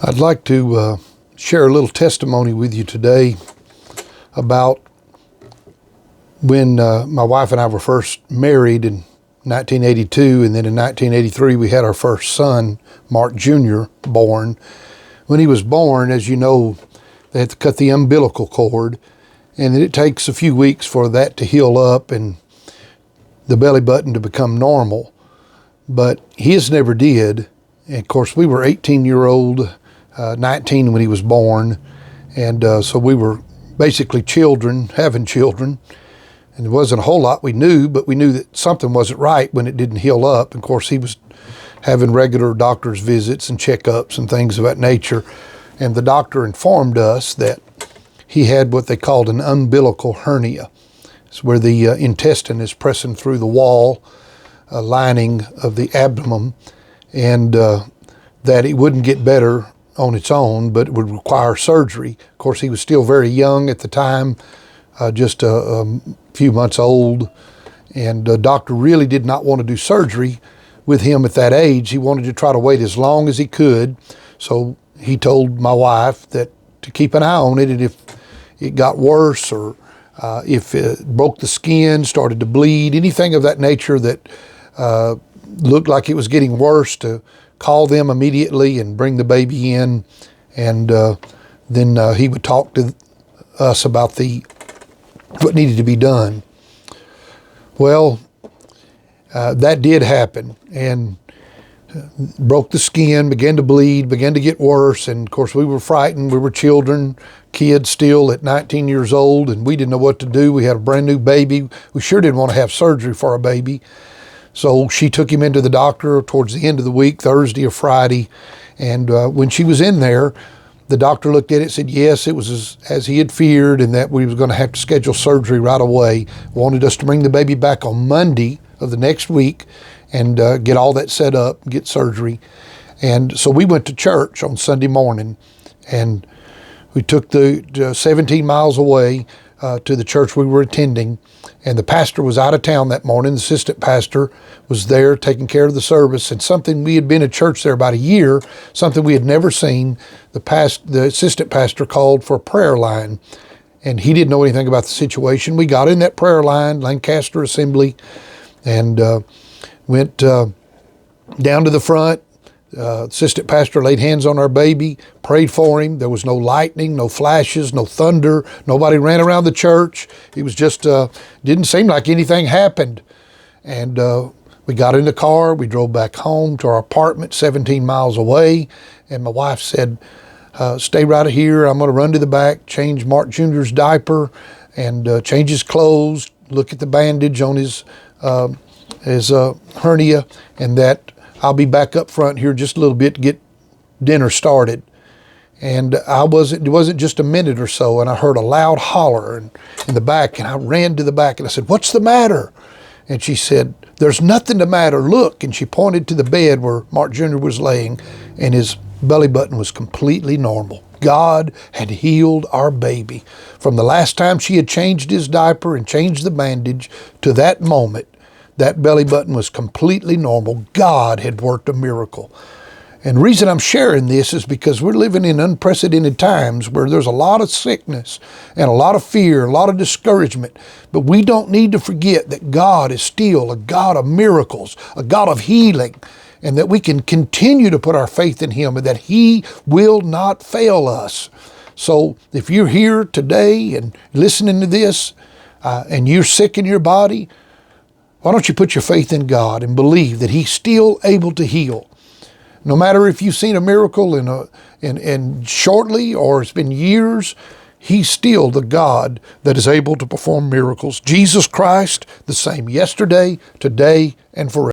I'd like to share a little testimony with you today about when my wife and I were first married in 1982, and then in 1983 we had our first son, Mark Jr., born. When he was born, as you know, they had to cut the umbilical cord, and it takes a few weeks for that to heal up and the belly button to become normal. But his never did. And of course, we were 18-year-old, 19 when he was born, and so we were basically children, having children. And there wasn't a whole lot we knew, but we knew that something wasn't right when it didn't heal up. And of course, he was having regular doctor's visits and checkups and things of that nature. And the doctor informed us that he had what they called an umbilical hernia. It's where the intestine is pressing through the wall lining of the abdomen, and that it wouldn't get better on its own, but it would require surgery. Of course, he was still very young at the time, just a few months old, and the doctor really did not want to do surgery with him at that age. He wanted to try to wait as long as he could. So he told my wife that to keep an eye on it, and if it got worse or if it broke the skin, started to bleed, anything of that nature that looked like it was getting worse, to call them immediately and bring the baby in, and then he would talk to us about what needed to be done. Well, that did happen, and broke the skin, began to bleed, began to get worse, and of course we were frightened. We were children, kids still at 19 years old, and we didn't know what to do. We had a brand new baby. We sure didn't want to have surgery for our baby. So she took him into the doctor towards the end of the week, Thursday or Friday, and when she was in there, the doctor looked at it and said, yes, it was as he had feared, and that we was going to have to schedule surgery right away. Wanted us to bring the baby back on Monday of the next week and get all that set up, get surgery. And so we went to church on Sunday morning, and we took the 17 miles away to the church we were attending, and the pastor was out of town that morning. The assistant pastor was there taking care of the service, and something, we had been at church there about a year, something we had never seen. The assistant pastor called for a prayer line, and he didn't know anything about the situation. We got in that prayer line, Lancaster Assembly, and went down to the front. Assistant pastor laid hands on our baby, prayed for him. There was no lightning, no flashes, no thunder. Nobody ran around the church. It was just, didn't seem like anything happened. And we got in the car. We drove back home to our apartment 17 miles away. And my wife said, stay right here. I'm going to run to the back, change Mark Jr.'s diaper, and change his clothes, look at the bandage on his hernia, and that I'll be back up front here just a little bit to get dinner started. And it wasn't just a minute or so, and I heard a loud holler in the back, and I ran to the back and I said, what's the matter? And she said, there's nothing the matter, look. And she pointed to the bed where Mark Jr. was laying, and his belly button was completely normal. God had healed our baby. From the last time she had changed his diaper and changed the bandage to that moment, that belly button was completely normal. God had worked a miracle. And the reason I'm sharing this is because we're living in unprecedented times where there's a lot of sickness and a lot of fear, a lot of discouragement. But we don't need to forget that God is still a God of miracles, a God of healing, and that we can continue to put our faith in Him and that He will not fail us. So if you're here today and listening to this and you're sick in your body, why don't you put your faith in God and believe that He's still able to heal? No matter if you've seen a miracle in shortly or it's been years, He's still the God that is able to perform miracles. Jesus Christ, the same yesterday, today, and forever.